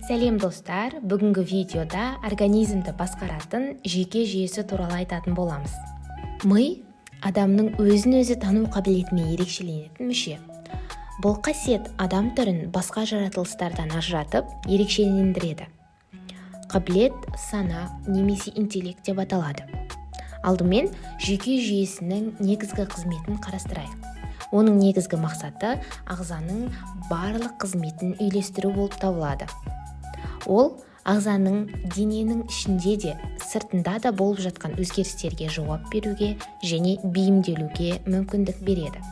Сәлем достар, бүгінгі видеода организмді басқаратын жүйке жүйесі туралы айтатын боламыз. Ми адамның өзін-өзі тану қабілетімен ерекшеленетін мүше. Бұл қасиет адам түрін басқа жаратылыстардан ажыратып, ерекшелендіреді. Қабілет сана немесе интеллект деп аталады. Алдымен жүйке жүйесінің негізгі қызметін қарастырайық. Оның негізгі мақсаты ағзаның барлық қызметін үйлестіру болып табылады. Ол ағзаның дененің ішінде де, сыртында да болып жатқан өзгерістерге жауап беруге және бейімделуге мүмкіндік береді.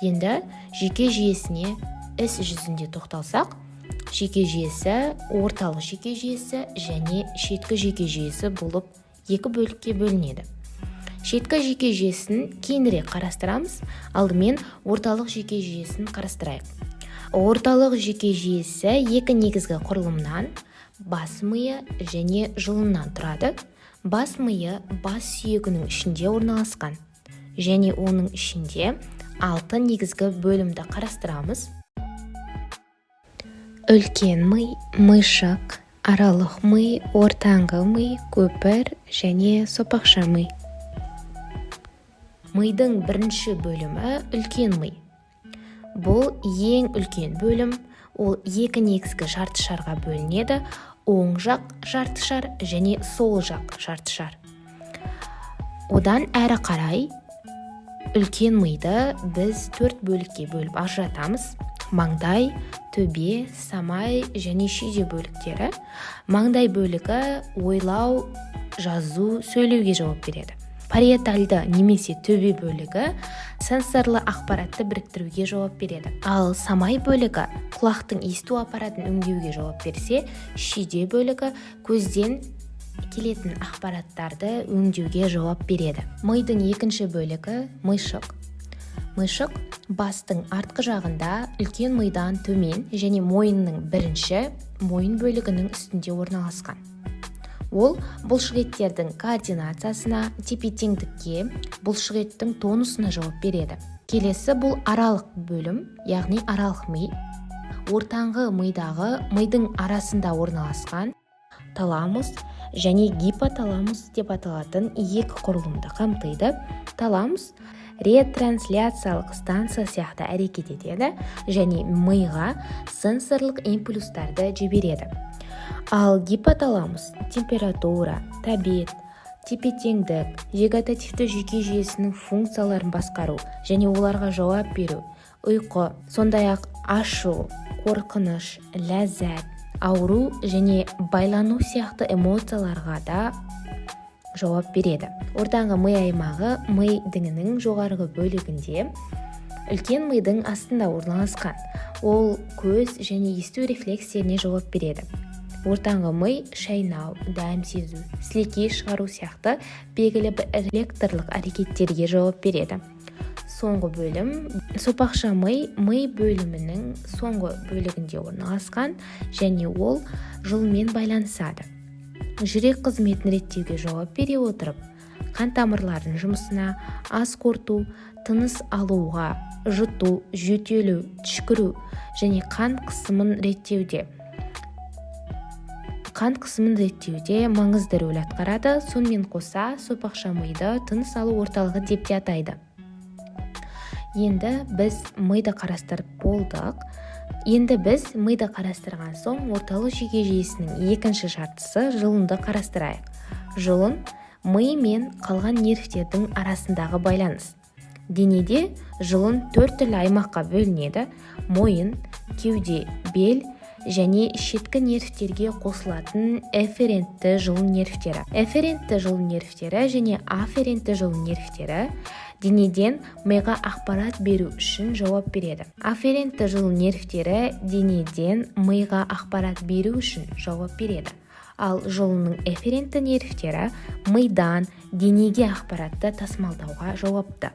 Енді жүйке жүйесіне іс жүзінде тоқталсақ, жүйке жүйесі, орталық жүйке жүйесі және шеткі жүйке жүйесі болып екі бөлікке бөлінеді. Шеткі жүйке жүйесін кейінірек қарастырамыз, алдымен орталық жүйке жүйесін қарастырайық. Орталық жүйке жүйесі екі негізгі құрылымнан, бас миы және жұлыннан тұрады. Бас миы бас сүйегінің ішінде орналасқан және оның ішінде 6 негізгі бөлімді қарастырамыз. Үлкен ми, мыйшық, аралық ми, ортаңғы ми, көпір және сопақша ми. Мидың бірінші бөлімі үлкен ми. Бұл ең үлкен бөлім, ол екі негізгі жартышарға бөлінеді, оң жақ жартышар және сол жақ жартышар. Одан әрі қарай үлкен миды біз 4 бөлікке бөліп ажыратамыз. Маңдай, төбе, самай және шүйде бөліктері. Маңдай бөлігі ойлау, жазу, сөйлеуге жауап береді. Париетальды немесе төбе бөлігі сенсорлы ақпаратты біріктіруге жауап береді. Ал самай бөлігі құлақтың есту аппаратын өңдеуге жауап берсе, шүйде бөлігі көзден келетін ақпараттарды өңдеуге жауап береді. Мидың екінші бөлігі мыйшық. Мыйшық бастың артқы жағында үлкен мидан төмен және мойынның бірінші мойын бөлігінің үстінде орналасқан. Ол бұлшықеттердің координациясына, тепе-теңдікке, бұлшықеттің тонусына жауап береді. Келесі бұл аралық бөлім, яғни аралық ми. Ортаңғы мидағы мидың арасында орналасқан таламус және гипоталамус деп аталатын екі құрылымды қамтиды. Таламус ретрансляциялық станция сияқты әрекет етеді және миға сенсорлық импульстарды жібереді. Ал гипоталамус температура, тәбет, тепе-теңдік, вегетативті жүйке жүйесінің функцияларын басқару және оларға жауап беру, ұйқы, сондай-ақ ашу, қорқыныш, ләззат, ауру және байлану сияқты эмоцияларға да жауап береді. Ортаңғы ми аймағы ми діңінің жоғарғы бөлігінде, үлкен мидың астында орналасқан. Ол көз және есту рефлекстеріне жауап береді. Ортаңғы ми шайнау, дәм сезу, сілекей шығару сияқты белгілі бір электрлік әрекеттерге жауап береді. Соңғы бөлім сопақша ми бөлімінің соңғы бөлігінде орналасқан және ол жұлынмен байланысады. Жүрек қызметін реттеуге жауап бере отырып, қан тамырларының жұмысына, ас қорыту, тыныс алуға, жұту, жөтелу, түшкіру және қан қысымын реттеуде маңызды рөл атқарады. Сонымен қоса сопақша миды тыныс алу орталығы деп те атайды. Енді біз миды қарастырып болдық. Енді біз миды қарастырған соң орталық жүйке жүйесінің екінші жартысы жұлынды қарастырайық. Жұлын ми мен қалған нервтердің арасындағы байланыс. Денеде жұлын 4 түрлі аймаққа бөлінеді: мойын, кеуде, бел және шеткі нервтерге қосылатын эфферентті жұлын нервтері. Эфферентті жұлын нервтері және афферентті жұлын нервтері денеден миға ақпарат беру үшін жауап береді. Афферентті жұлын нервтері денеден миға ақпарат беру үшін жауап береді. Ал жұлынның эфферентті нервтері мидан денеге ақпаратты тасымалдауға жауапты.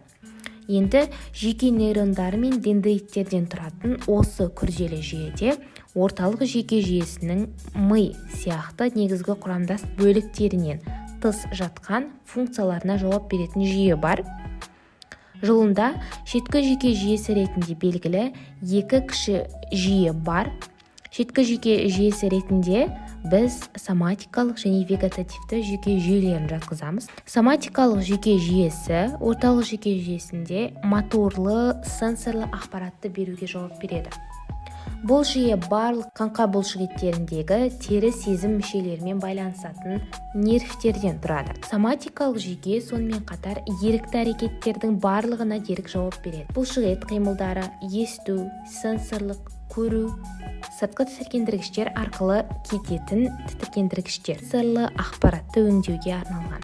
Енді жүйке нейрондары мен дендриттерден тұратын осы күрделі жүйеде орталық жүйке жүйесінің ми сияқты негізгі құрамдас бөліктерінен тыс жатқан функцияларына жауап беретін жүйе бар. Жұлында шеткі жүйке жүйесі ретінде белгілі екі кіші жүйе бар. шеткі жүйке жүйесі ретінде біз соматикалық және вегетативті жүйке жүйелерін жатқызамыз. Соматикалық жүйке жүйесі орталық жүйке жүйесінде моторлы, сенсорлы ақпаратты беруге жауап береді. Бұл жүйе барлық қаңқа бұлшықеттеріндегі тері сезім мүшелерімен байланысатын нервтерден тұрады. Соматикалық жүйке сонымен қатар ерікті әрекеттердің барлығына дерек жауап береді. Бұлшықет қимылдары, есту, сенсорлық, көру, сыртқы тітіркендіргіштер арқылы кететін тітіркендіргіштер сырлы ақпаратты өңдеуге арналған.